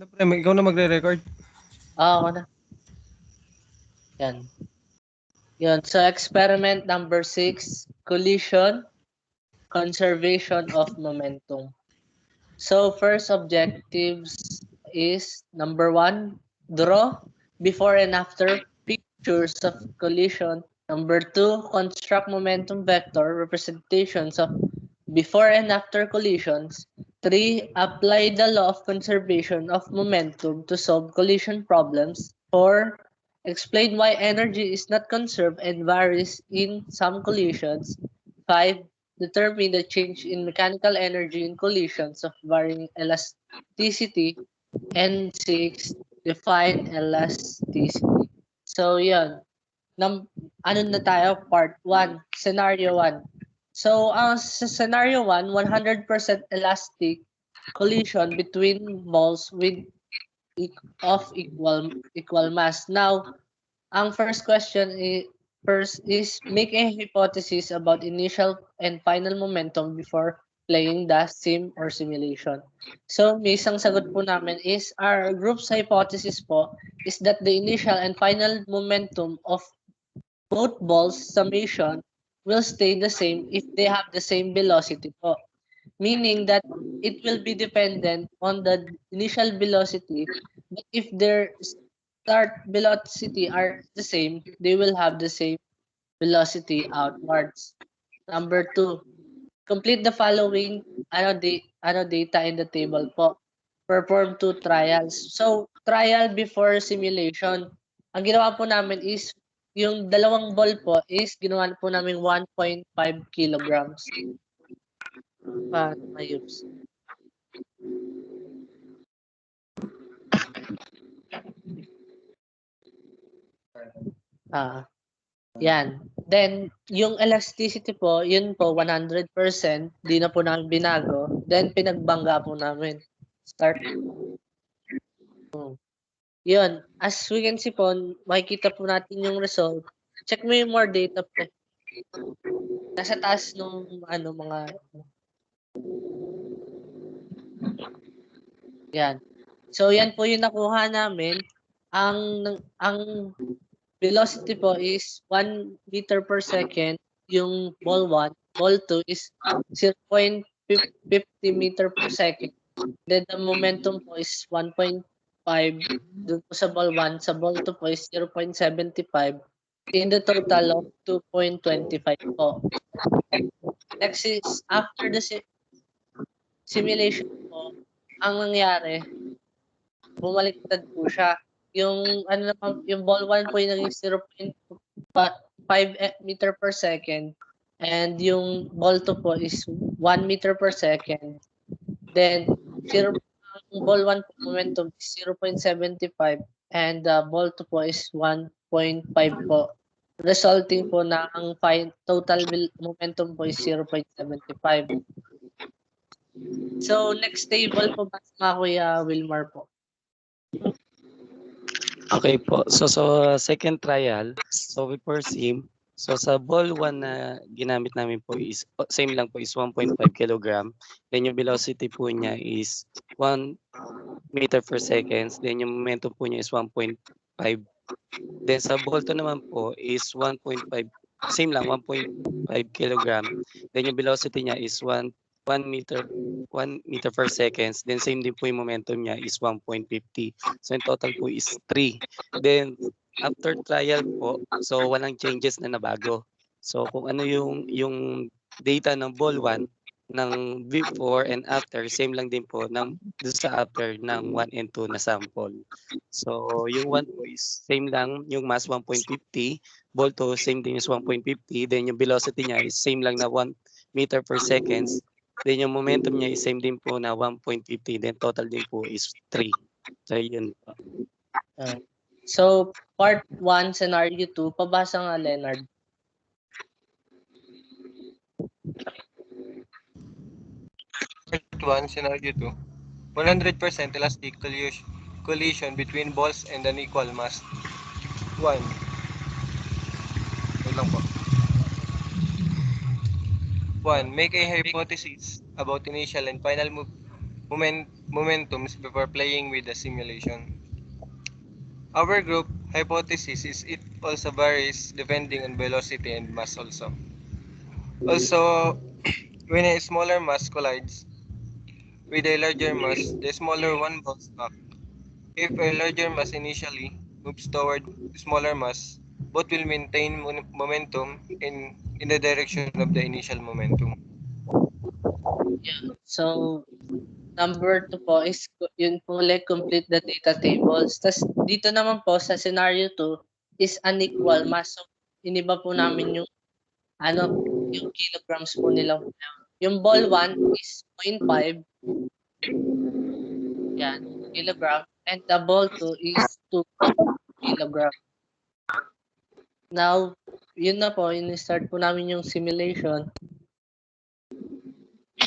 Ikaw na magre-record? Ako na. Yan. Yun. So, experiment number 6, collision, conservation of momentum. So, first objectives is number 1, draw before and after pictures of collision. Number 2, construct momentum vector representations of before and after collisions. 3, apply the law of conservation of momentum to solve collision problems. 4, explain why energy is not conserved and varies in some collisions. 5, determine the change in mechanical energy in collisions of varying elasticity. And 6, define elasticity. So, yun. Ano na tayo? Part 1, Scenario 1. So, ang sa Scenario 1, 100% elastic collision between balls with of equal mass. Now, ang first question is make a hypothesis about initial and final momentum before playing the sim or simulation. So, may isang sagot po namin is our group's hypothesis po is that the initial and final momentum of both balls summation will stay the same if they have the same velocity po. Meaning that it will be dependent on the initial velocity, but if their start velocity are the same, they will have the same velocity outwards. Number 2, complete the following data in the table po. Perform 2 trials. So, trial before simulation. Ang ginawa po namin is, yung dalawang ball po is ginawa po namin 1.5 kilograms. Paano mayups? Yan. Then, yung elasticity po, yun po, 100%. Di na po namin binago. Then, pinagbangga po namin. Start. Yun. As we can see po, makikita po natin yung result. Check mo yung more data po. Nasa taas nung mga... Yan. So, yan po yung nakuha namin. Ang velocity po is 1 meter per second. Yung ball 1. Ball 2 is 0.50 meter per second. Then the momentum po is 1.5. Doon po sa ball 1. Sa ball 2 po is 0.75. In the total of 2.25 po. Next is after the simulation po, ang nangyari, bumaliktad po siya. Yung yung ball 1 po yung naging 0.5 meter per second and yung ball 2 po is 1 meter per second. Then ball 1 po momentum is 0.75 and ball 2 po is 1.5 po. Resulting po na ang total momentum po is 0.75. So next table po mga Kuya Wilmar po. Okay po. So second trial, so before sim, so sa ball 1 na ginamit namin po is same lang po is 1.5 kilogram. Then yung velocity po niya is 1 meter per second. Then yung momentum po niya is 1.5. Then sa ball 2 naman po is 1.5, same lang 1.5 kilogram. Then yung velocity niya is 1 meter per seconds. Then same din po yung momentum niya is 1.50. So in total po is 3. Then after trial po, so walang changes na nabago. So kung ano yung data ng ball 1 ng before and after, same lang din po ng sa after ng 1 and 2 na sample. So yung 1 po is same lang, yung mass 1.50, ball 2 same din is 1.50, then yung velocity niya is same lang na 1 meter per seconds. Then yung momentum niya is same din po na 1.50. Then total din po is 3. So yun po. So part 1, scenario 2, pabasa nga Leonard. Part 1, scenario 2. 100% elastic collision between balls and an equal mass. 1. Wait lang po. 1. Make a hypothesis about initial and final momentums before playing with the simulation. Our group hypothesis is it also varies depending on velocity and mass also. Also, when a smaller mass collides with a larger mass, the smaller one bounces back. If a larger mass initially moves toward smaller mass, both will maintain momentum in the direction of the initial momentum. So, number 2 po is yun po ulit complete the data tables. Tas dito naman po sa scenario 2 is unequal mass. So, iniba po namin yung yung kilograms po nila. Yung ball 1 is 0.5 yan, kilogram and the ball 2 is 2 kilogram. Now, yun na po, in-start po namin yung simulation.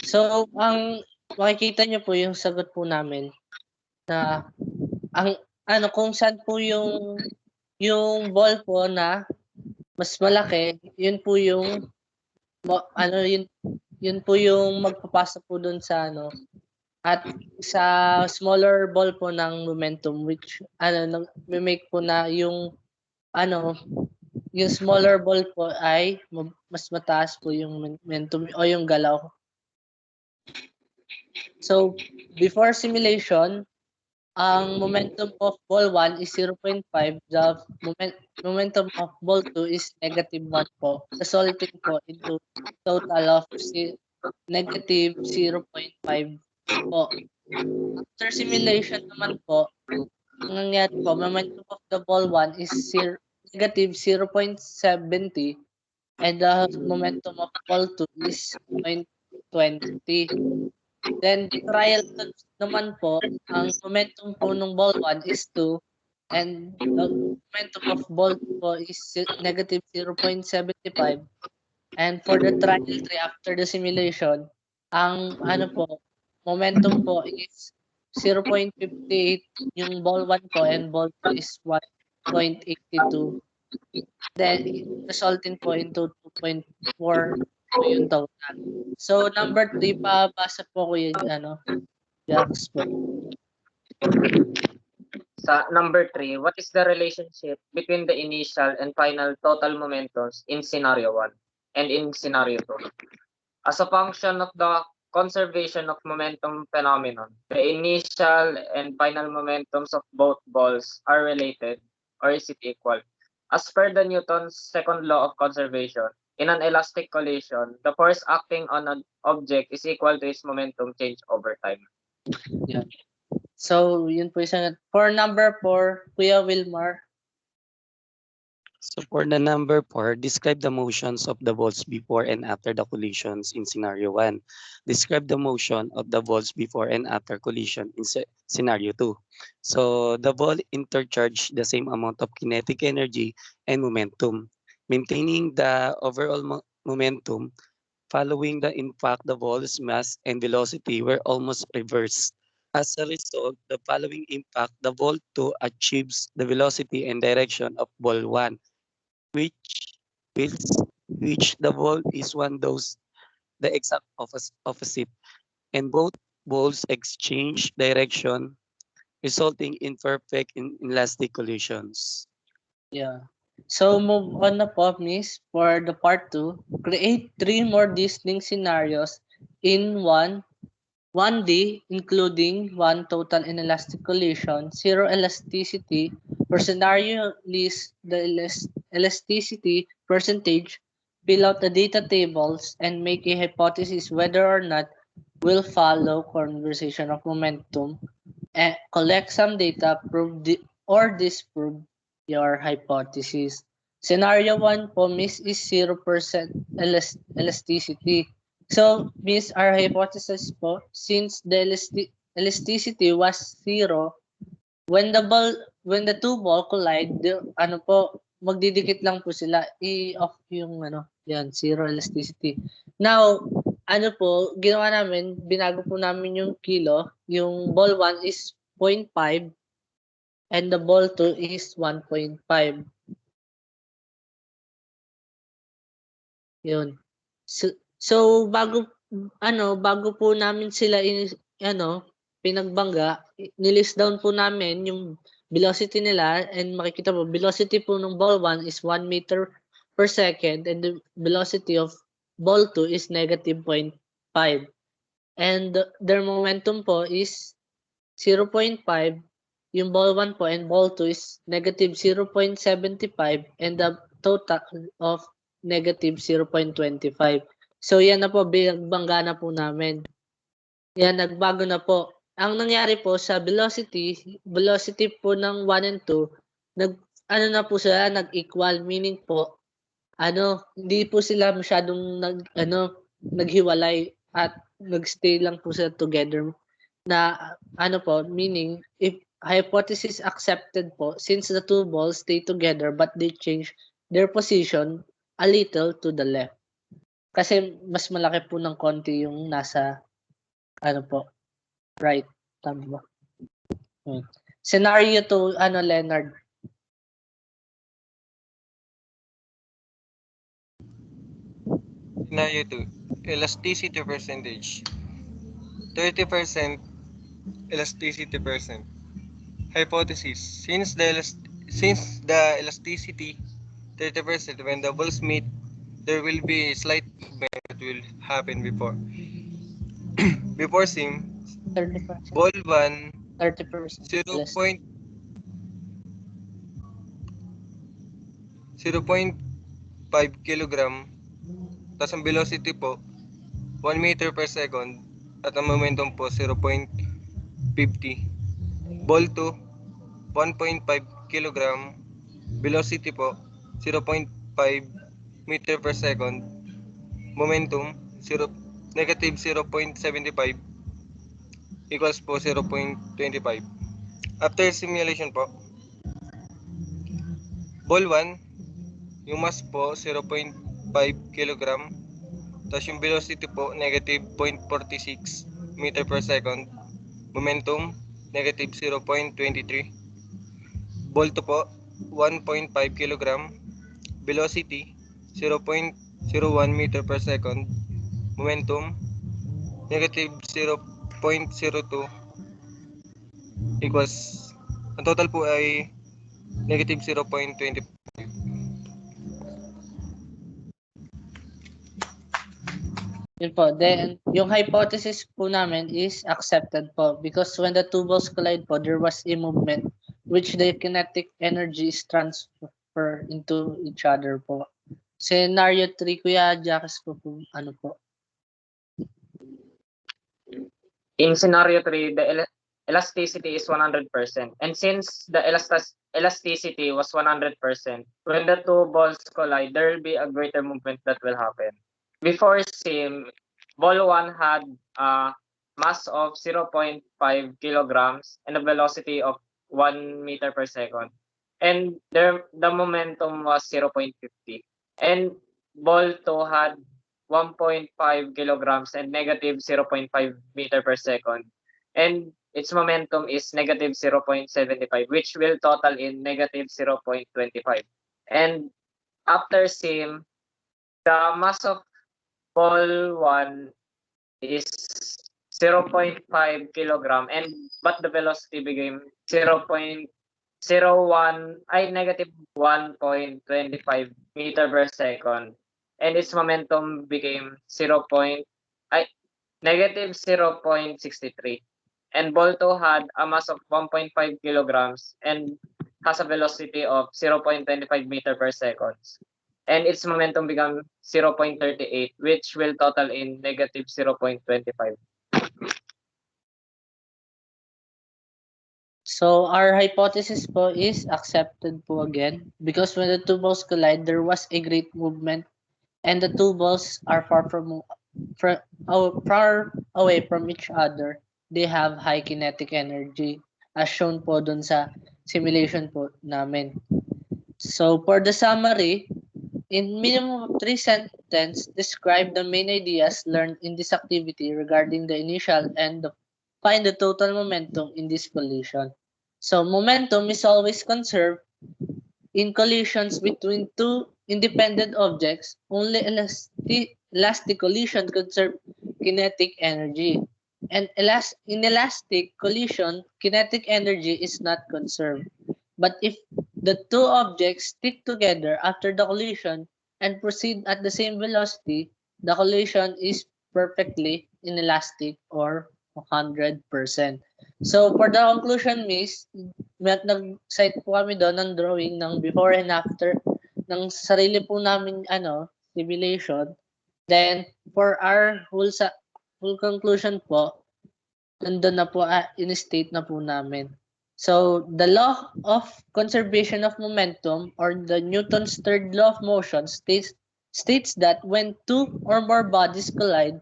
So, ang makikita nyo po yung sagot po namin na ang kung saan po yung ball po na mas malaki, yun po yung yun po yung magpapasa po doon sa at sa smaller ball po ng momentum which make po na yung yung smaller ball po ay mas mataas po yung momentum o yung galaw. So, before simulation, ang momentum of ball 1 is 0.5. The momentum of ball 2 is negative 1 po. Resulting po into total of negative 0.5 po. After simulation naman po, ang nangyari po, momentum of the ball 1 is negative 0.70 and the momentum of ball 2 is 0.20. Then, trial naman po, ang momentum po ng ball 1 is 2 and the momentum of ball 2 po is negative 0.75. And for the trial 3 after the simulation, ang momentum po is 0.58 yung ball 1 po and ball 2 is 1.82. Then, resulting po into 2.4 po yung total. So, number 3, pabasa po ko yung Jax po. Sa number 3, what is the relationship between the initial and final total momentums in scenario 1 and in scenario 2? As a function of the conservation of momentum phenomenon, the initial and final momentums of both balls are related, or is it equal? As per the Newton's second law of conservation, in an elastic collision, the force acting on an object is equal to its momentum change over time. Yeah. So, yun po isang. For number 4, Kuya Wilmar. So for the number 4, describe the motions of the balls before and after the collisions in scenario 1. Describe the motion of the balls before and after collision in scenario 2. So the ball interchange the same amount of kinetic energy and momentum, maintaining the overall momentum. Following the impact, the ball's mass and velocity were almost reversed. As a result, the following impact, the ball 2 achieves the velocity and direction of ball 1, which the ball is one those the exact opposite, and both balls exchange direction, resulting in perfect inelastic collisions. Yeah. So, move on na po, miss, for the part 2. Create 3 more distinct scenarios in 1D, including 1 total inelastic collision, 0 elasticity. For scenario, list the elasticity percentage, fill out the data tables, and make a hypothesis whether or not will follow conservation of momentum. And collect some data, prove or disprove your hypothesis. Scenario 1 po, miss, is 0% elasticity. So, miss, our hypothesis po, since the elasticity was 0, when the two ball collide, magdidikit lang po sila, i-off yung yan, 0 elasticity. Now, ginawa namin, binago po namin yung kilo, yung ball 1 is 0.5 and the ball 2 is 1.5. Yun. So bago po namin sila pinagbangga, nilist down po namin yung velocity nila and makikita po, velocity po ng ball 1 is 1 meter per second and the velocity of ball 2 is negative 0.5. And their momentum po is 0.5. Yung ball 1 po and ball 2 is negative 0.75 and the total of negative 0.25. So yan na po, bangga na po namin. Yan, nagbago na po. Ang nangyari po sa velocity po ng 1 and 2, na po sila, nag-equal, meaning po, hindi po sila masyadong naghiwalay at nagstay lang po sila together. Na, meaning, if hypothesis accepted po, since the two balls stay together but they change their position a little to the left. Kasi mas malaki po ng konti yung nasa right. Tama ba? Scenario 2, Leonard. Scenario 2, elasticity percentage. 30% elasticity percent. Hypothesis, since the elasticity 30% when the balls meet, there will be a slight movement that will happen before. Before sim, 30%. ball 1 30%. 0.5 kilogram, tapos ang velocity po 1 meter per second at ang momentum po 0.50. Ball 2 1.5 kilogram, velocity po 0.5 meter per second, momentum negative 0.75 equals po 0.25. After simulation po, ball 1, yung mass po 0.5 kilogram, tapos yung velocity po negative 0.46 meter per second, momentum negative 0.23. Ball 2 po 1.5 kilogram, velocity 0.01 meter per second, momentum negative 0.02 equals, ang total po ay negative 0.25. Yun po. Then, yung hypothesis po namin is accepted po because when the two balls collide po, there was a movement which the kinetic energy is transferred into each other po. Scenario 3, Kuya Jacques po, po. In scenario 3, the elasticity is 100%. And since the elasticity was 100%, when the two balls collide, there will be a greater movement that will happen. Before sim, ball 1 had a mass of 0.5 kilograms and a velocity of 1 meter per second. And the momentum was 0.50. And ball 2 had 1.5 kilograms and negative 0.5 meter per second. And its momentum is negative 0.75, which will total in negative 0.25. And after sim, the mass of ball 1 is 0.5 kilogram, but the velocity became negative 1.25 meter per second, and its momentum became negative 0.63. And ball 2 had a mass of 1.5 kilograms and has a velocity of 0.25 meter per second. And its momentum became 0.38, which will total in negative 0.25. So our hypothesis po is accepted po again because when the two balls collide, there was a great movement and the two balls are far away from each other. They have high kinetic energy as shown po dun sa simulation po namin. So for the summary, in minimum of 3 sentences, describe the main ideas learned in this activity regarding the initial and find the total momentum in this collision. So momentum is always conserved in collisions between two independent objects. Only elastic collision conserve kinetic energy. and inelastic collision, kinetic energy is not conserved. But if the two objects stick together after the collision and proceed at the same velocity, the collision is perfectly inelastic or 100%. So for the conclusion, Miss, nag-cite po kami doon ng drawing ng before and after ng sarili po namin simulation. Then for our full conclusion po, nandun na po, in-state na po namin. So, the law of conservation of momentum or the Newton's third law of motion states that when two or more bodies collide,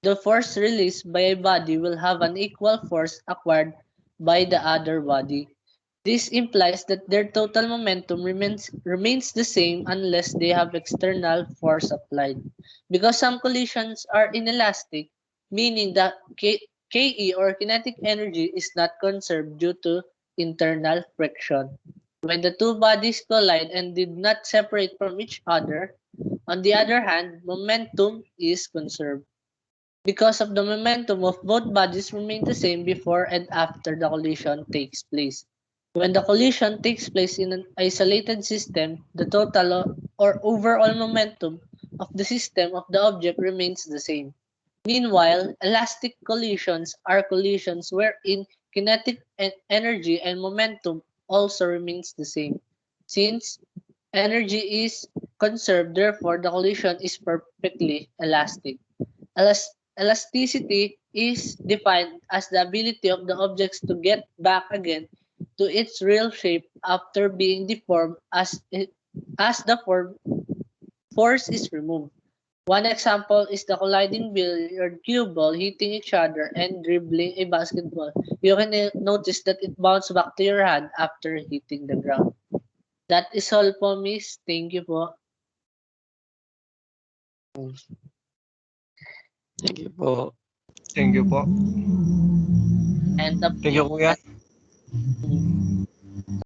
the force released by a body will have an equal force acquired by the other body. This implies that their total momentum remains the same unless they have external force applied. Because some collisions are inelastic, meaning that KE or kinetic energy is not conserved due to internal friction. When the two bodies collide and did not separate from each other, on the other hand, momentum is conserved. Because of the momentum of both bodies remain the same before and after the collision takes place. When the collision takes place in an isolated system, the total or overall momentum of the system of the object remains the same. Meanwhile, elastic collisions are collisions wherein kinetic energy and momentum also remains the same. Since energy is conserved, therefore the collision is perfectly elastic. Elasticity is defined as the ability of the objects to get back again to its real shape after being deformed as the force is removed. One example is the colliding billiard cue ball hitting each other and dribbling a basketball. You can notice that it bounced back to your hand after hitting the ground. That is all po, Miss. Thank you po. Thank you po. Thank you po. And the Thank you, Kuya.